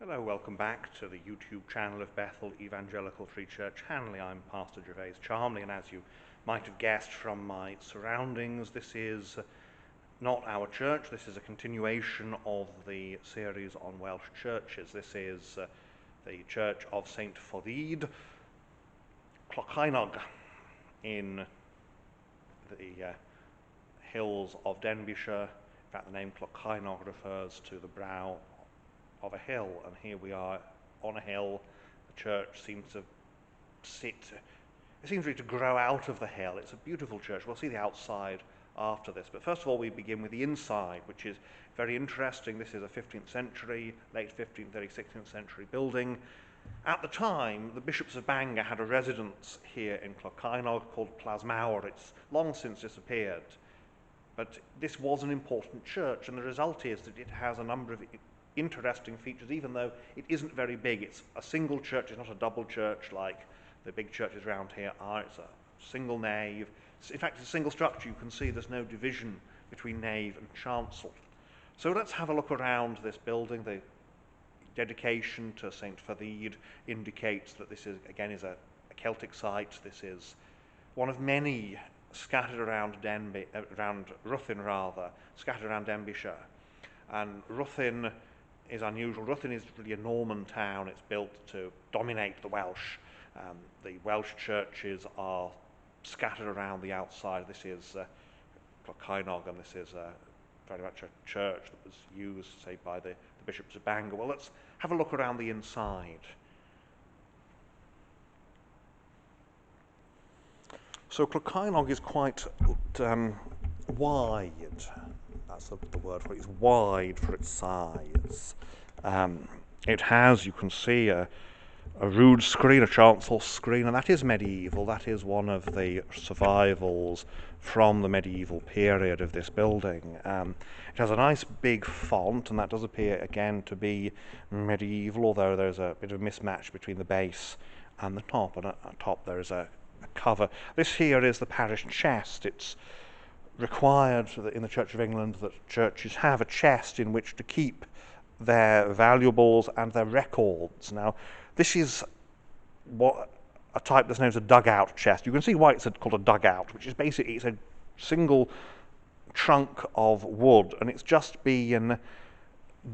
Hello, welcome back to the YouTube channel of Bethel Evangelical Free Church Hanley. I'm Pastor Gervais Charmley, and as you might have guessed from my surroundings, this is not our church. This is a continuation of the series on Welsh churches. This is the Church of St. Foddhyd, Clocaenog, in the hills of Denbighshire. In fact, the name Clocaenog refers to the brow of a hill, and here we are on a hill. The church seems to really to grow out of the hill. It's a beautiful church. We'll see the outside after this, but first of all we begin with the inside, which is very interesting. This is a 15th century, late 15th, early 16th century building. At the time, the bishops of Bangor had a residence here in Clocaenog called Plasmawr. It's long since disappeared, but this was an important church, and the result is that it has a number of interesting features, even though it isn't very big. It's a single church, it's not a double church like the big churches around here are. It's a single nave. In fact, it's a single structure. You can see there's no division between nave and chancel. So let's have a look around this building. The dedication to St. Foddhyd indicates that this is, again, is a Celtic site. This is one of many scattered around Ruthin, scattered around Denbighshire. And Ruthin is unusual. Ruthin is really a Norman town. It's built to dominate the Welsh. The Welsh churches are scattered around the outside. This is Clocaenog, and this is very much a church that was used, say, by the bishops of Bangor. Well, let's have a look around the inside. So Clocaenog is quite wide. That's the word for it. It's wide for its size. It has, you can see, a rood screen, a chancel screen, and that is medieval. That is one of the survivals from the medieval period of this building. It has a nice big font, and that does appear again to be medieval, although there's a bit of a mismatch between the base and the top, and at top there is a cover. This here is the parish chest. It's required in the Church of England that churches have a chest in which to keep their valuables and their records. Now, this is what a type that's known as a dugout chest. You can see why it's called a dugout, which is basically it's a single trunk of wood, and it's just been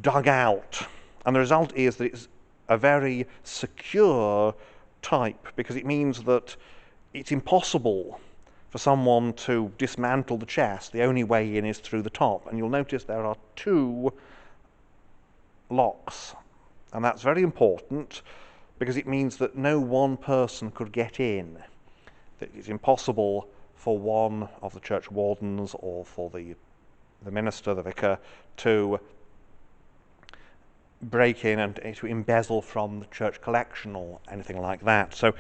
dug out. And the result is that it's a very secure type, because it means that it's impossible for someone to dismantle the chest. The only way in is through the top, and you'll notice there are two locks, and that's very important because it means that no one person could get in. That it's impossible for one of the church wardens or for the minister, the vicar, to break in and to embezzle from the church collection or anything like that. So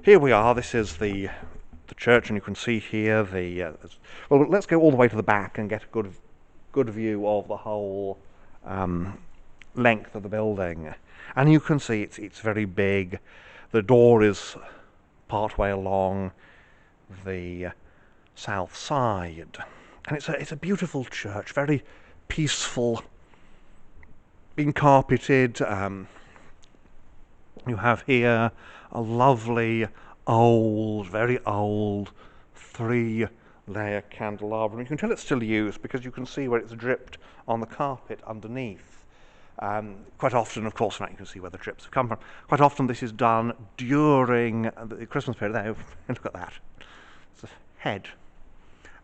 here we are. This is the church, and you can see here well, let's go all the way to the back and get a good view of the whole length of the building. And you can see it's very big. The door is part way along the south side, and it's a beautiful church, very peaceful, been carpeted. You have here a lovely very old 3-layer candelabrum. You can tell it's still used because you can see where it's dripped on the carpet underneath. Quite often, of course, you can see where the drips have come from. Quite often this is done during the Christmas period. There, look at that. It's a head.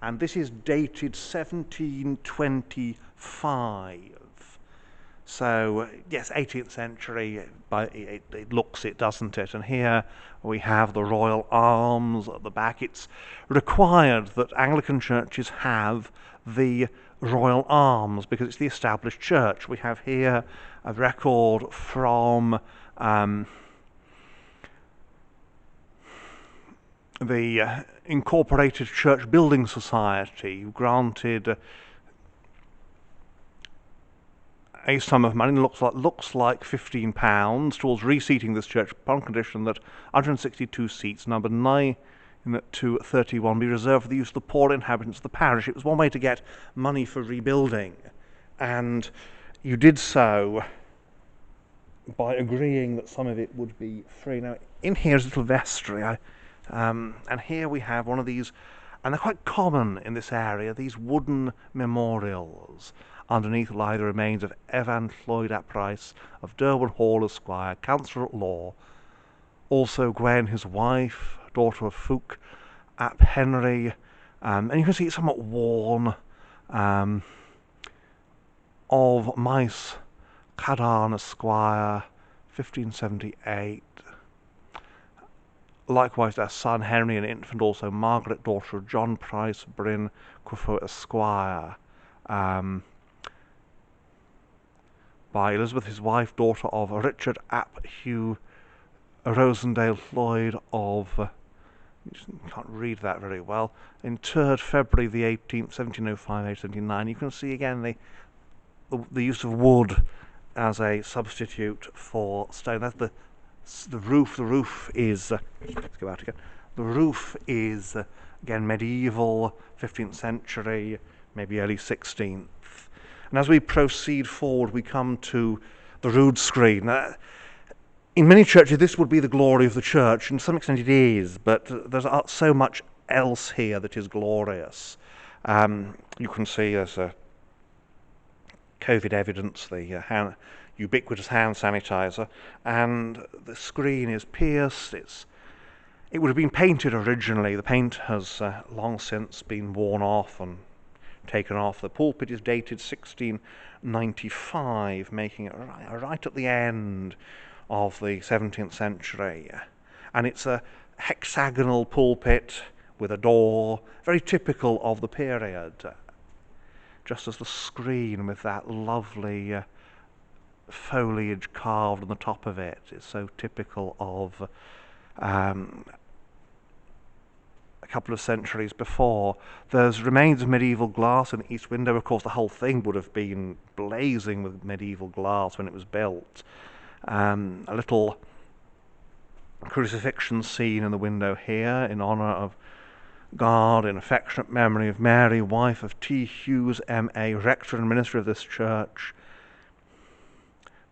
And this is dated 1725. So, yes, 18th century, but it looks it, doesn't it? And here we have the royal arms at the back. It's required that Anglican churches have the royal arms because it's the established church. We have here a record from the Incorporated Church Building Society, who granted a sum of money, looks like £15, towards reseating this church upon condition that 162 seats, numbered 9 to 31, be reserved for the use of the poor inhabitants of the parish. It was one way to get money for rebuilding, and you did so by agreeing that some of it would be free. Now, in here is a little vestry, and here we have one of these, and they're quite common in this area, these wooden memorials. Underneath lie the remains of Evan Lloyd ap Price of Derwent Hall, Esquire, Counsellor at Law, also Gwen, his wife, daughter of Fulk ap Henry, and you can see it's somewhat worn, of Maes Cadarn, Esquire, 1578. Likewise their son Henry, an infant, also Margaret, daughter of John Price, Bryn, Quifo, Esquire, by Elizabeth, his wife, daughter of Richard ap Hugh Rosendale Lloyd of, you can't read that very well, interred February the 18th, 1705, age 79. You can see again the use of wood as a substitute for stone. That's the roof. The roof is, let's go out again. The roof is, again, medieval, 15th century, maybe early 16th. And as we proceed forward, we come to the rood screen. In many churches, this would be the glory of the church. And to some extent it is, but there's so much else here that is glorious. You can see there's a COVID evidence, the ubiquitous hand sanitizer, and the screen is pierced. It would have been painted originally. The paint has long since been worn off and taken off. The pulpit is dated 1695, making it right at the end of the 17th century. And it's a hexagonal pulpit with a door, very typical of the period. Just as the screen with that lovely foliage carved on the top of it is so typical of a couple of centuries before. There's remains of medieval glass in the east window. Of course, the whole thing would have been blazing with medieval glass when it was built. A little crucifixion scene in the window here in honour of God, in affectionate memory of Mary, wife of T. Hughes, M.A., rector and minister of this church.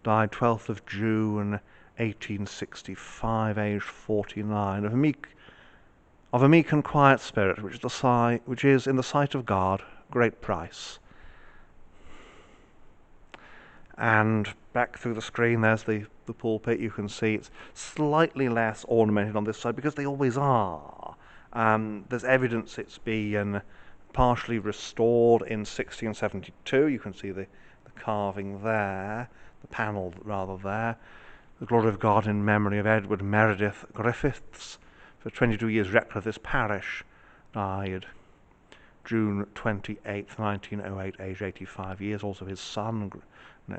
Died 12th of June 1865, aged 49, of a meek and quiet spirit, which is in the sight of God great price. And back through the screen, there's the pulpit. You can see it's slightly less ornamented on this side because they always are. There's evidence it's been partially restored in 1672. You can see the carving there, the panel rather there. The glory of God in memory of Edward Meredith Griffiths, for 22 years rector of this parish, died June 28th, 1908, aged 85 years. Also his son,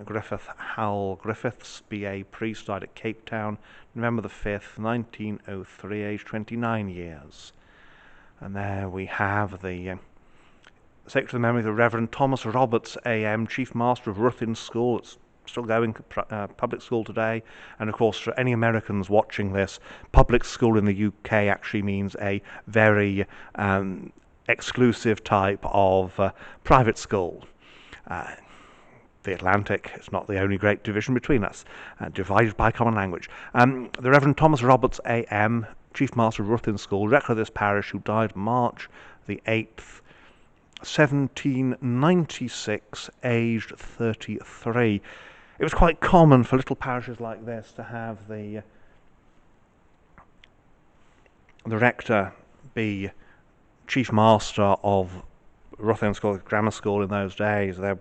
Griffith Howell Griffiths, B.A. priest, died at Cape Town, November the 5th, 1903, aged 29 years. And there we have the sacred to the memory of the Reverend Thomas Roberts, A.M., Chief Master of Ruthin School. It's still going, public school today. And of course, for any Americans watching this, public school in the UK actually means a very exclusive type of private school. The Atlantic is not the only great division between us, divided by common language. The Reverend Thomas Roberts, A.M., Chief Master of Ruthin School, rector of this parish, who died March the 8th, 1796, aged 33. It was quite common for little parishes like this to have the rector be chief master of Ruthin School, grammar school in those days. There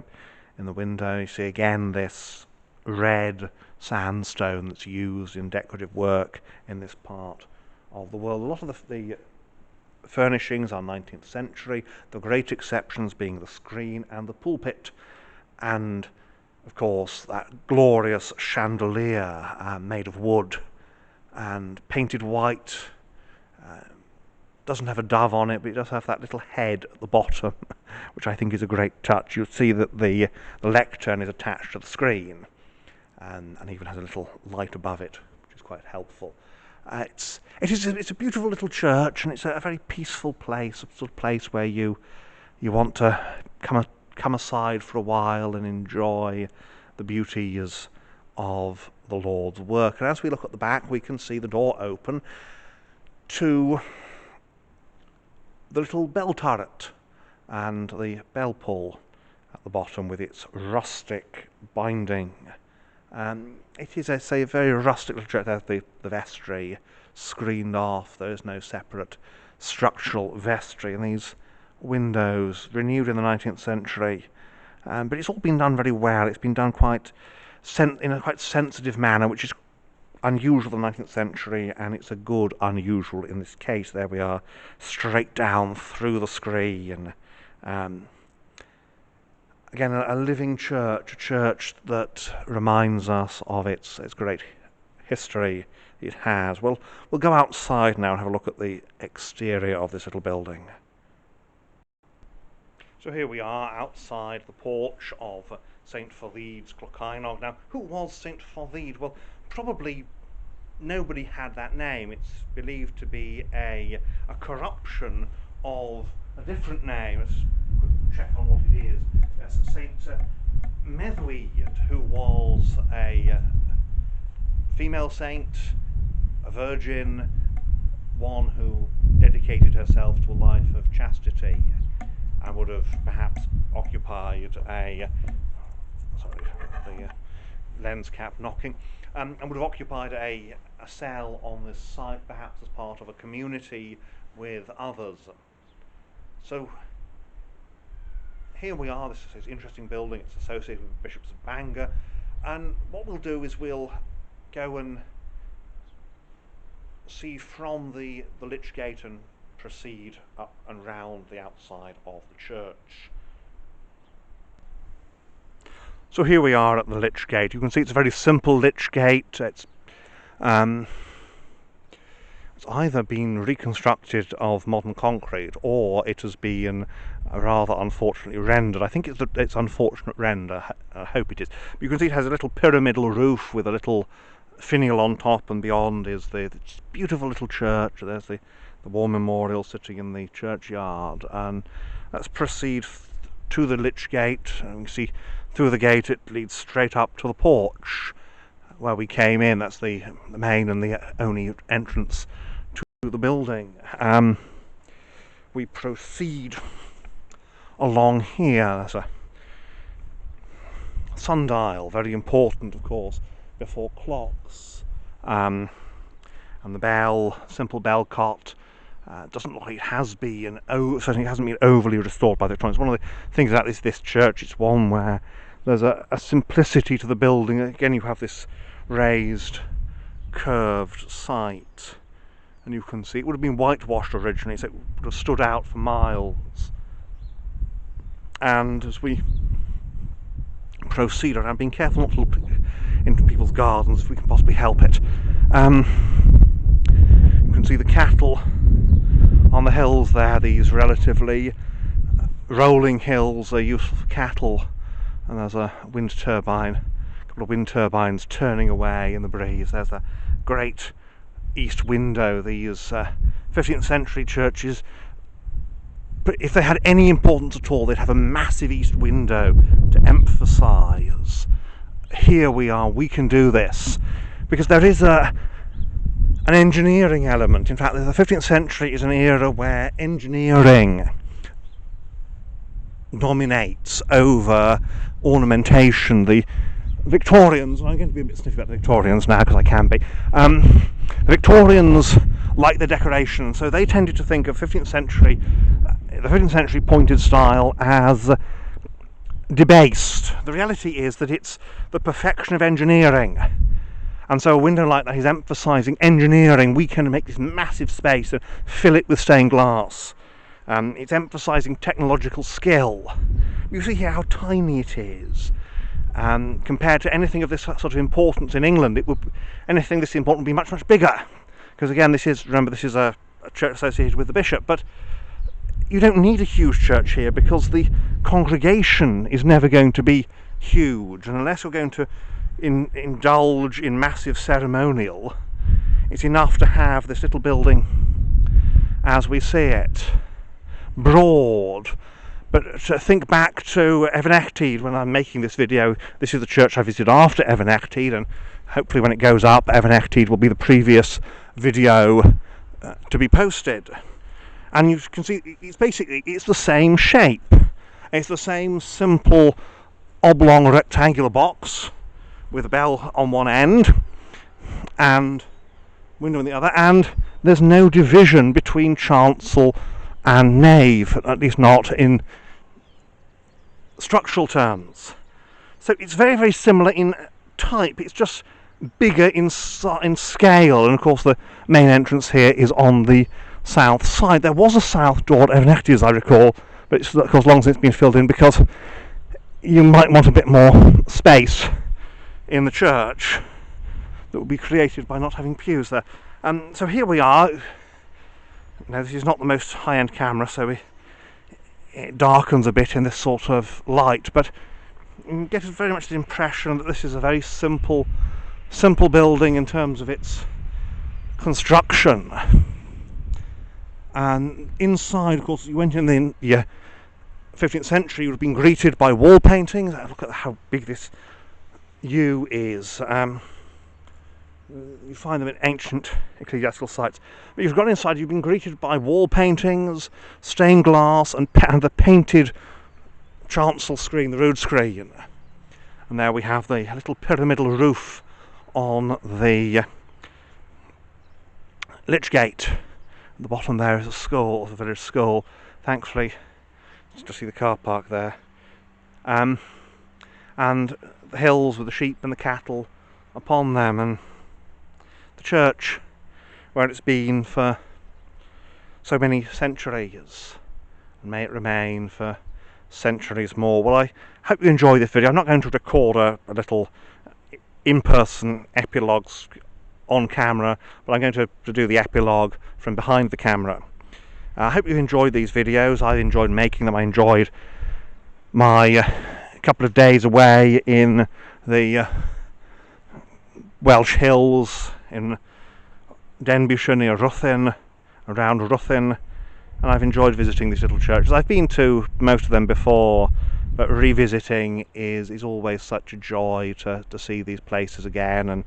in the window you see again this red sandstone that's used in decorative work in this part of the world. A lot of the furnishings are 19th century, the great exceptions being the screen and the pulpit, and of course that glorious chandelier made of wood and painted white. Doesn't have a dove on it, but it does have that little head at the bottom, which I think is a great touch. You'll see that the lectern is attached to the screen, and even has a little light above it, which is quite helpful. It's a beautiful little church, and it's a very peaceful place, a sort of place where you want to come aside for a while and enjoy the beauties of the Lord's work. And as we look at the back, we can see the door open to the little bell turret and the bell pull at the bottom with its rustic binding. It is, I say, a very rustic little church. There's the vestry screened off. There is no separate structural vestry, and these windows renewed in the 19th century. But it's all been done very well. It's been done in a quite sensitive manner, which is unusual in the 19th century, and it's a good unusual in this case. There we are, straight down through the screen. Again, a living church, a church that reminds us of its great history it has. Well, we'll go outside now and have a look at the exterior of this little building. So here we are outside the porch of St. Foddhyd's Clocaenog. Now, who was St. Foddhyd? Well, probably nobody had that name. It's believed to be a corruption of a different name. Let's check on what it is. Yes, St. menorials, who was a female saint, a virgin, one who dedicated herself to a life of chastity, and would have perhaps occupied the lens cap knocking, and would have occupied a cell on this site, perhaps as part of a community with others. So here we are. This is an interesting building. It's associated with the Bishops of Bangor, and what we'll do is we'll go and see from the Lich Gate and proceed up and round the outside of the church. So here we are at the Lich Gate. You can see it's a very simple Lich Gate. It's either been reconstructed of modern concrete, or it has been rather unfortunately rendered. I think it's unfortunate render. I hope it is. But you can see it has a little pyramidal roof with a little finial on top, and beyond is the beautiful little church. There's the war memorial sitting in the churchyard, and let's proceed to the Lich Gate. And you can see through the gate it leads straight up to the porch where we came in. That's the main and the only entrance to the building. We proceed along here. There's a sundial, very important, of course, before clocks, and the simple bell cot. Doesn't look like it has been, certainly hasn't been overly restored by the time. It's one of the things about this church. It's one where there's a simplicity to the building. Again, you have this raised, curved site, and you can see it would have been whitewashed originally, so it would have stood out for miles. And as we proceed, and I'm being careful not to look into people's gardens if we can possibly help it. You can see the cattle on the hills there. These relatively rolling hills are useful for cattle, and there's a wind turbine, a couple of wind turbines turning away in the breeze. There's a great east window. These 15th century churches, but if they had any importance at all, they'd have a massive east window to emphasise. Here we are, we can do this, because there is an engineering element. In fact, the 15th century is an era where engineering dominates over ornamentation. The Victorians, and I'm going to be a bit sniffy about the Victorians now because I can be, the Victorians like the decoration, so they tended to think of the 15th century pointed style as debased. The reality is that it's the perfection of engineering, and so a window like that is emphasising engineering. We can make this massive space and fill it with stained glass. It's emphasising technological skill. You see here how tiny it is. Compared to anything of this sort of importance in England, anything this important would be much, much bigger. Because again, this is a church associated with the bishop, but you don't need a huge church here because the congregation is never going to be huge, and unless you're going to indulge in massive ceremonial, it's enough to have this little building as we see it. Broad, But to think back to Evernectid when I'm making this video, this is the church I visited after Evernectid, and hopefully when it goes up, Evernectid will be the previous video to be posted. And you can see it's the same shape. It's the same simple oblong rectangular box with a bell on one end and window on the other, and there's no division between chancel and nave, at least not in structural terms. So it's very, very similar in type. It's just bigger in scale, and of course the main entrance here is on the south side. There was a south door at Evernectid, as I recall, but it's of course long since been filled in because you might want a bit more space in the church that would be created by not having pews there. So here we are. Now this is not the most high-end camera, so it darkens a bit in this sort of light, but you get very much the impression that this is a very simple building in terms of its construction. And inside, of course, you went in the 15th century, you would have been greeted by wall paintings. Look at how big this U is. You find them in ancient ecclesiastical sites. But you've gone inside, you've been greeted by wall paintings, stained glass, and the painted chancel screen, the rood screen. And there we have the little pyramidal roof on the lich gate. At the bottom there is a school, the village school. Thankfully, just see the car park there. And the hills with the sheep and the cattle upon them, and the church where it's been for so many centuries, and may it remain for centuries more. Well, I hope you enjoy this video. I'm not going to record a little in-person epilogue on camera, but I'm going to do the epilogue from behind the camera. I hope you enjoyed these videos. I enjoyed making them. I enjoyed my couple of days away in the Welsh hills in Denbighshire near Ruthin, around Ruthin, and I've enjoyed visiting these little churches. I've been to most of them before, but revisiting is always such a joy to see these places again and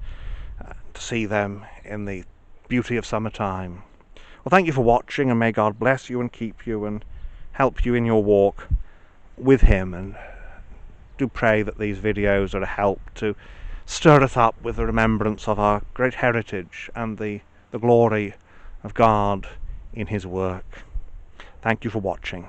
to see them in the beauty of summertime. Well, thank you for watching, and may God bless you and keep you and help you in your walk with Him, and do pray that these videos are a help to stir us up with the remembrance of our great heritage and the glory of God in His work. Thank you for watching.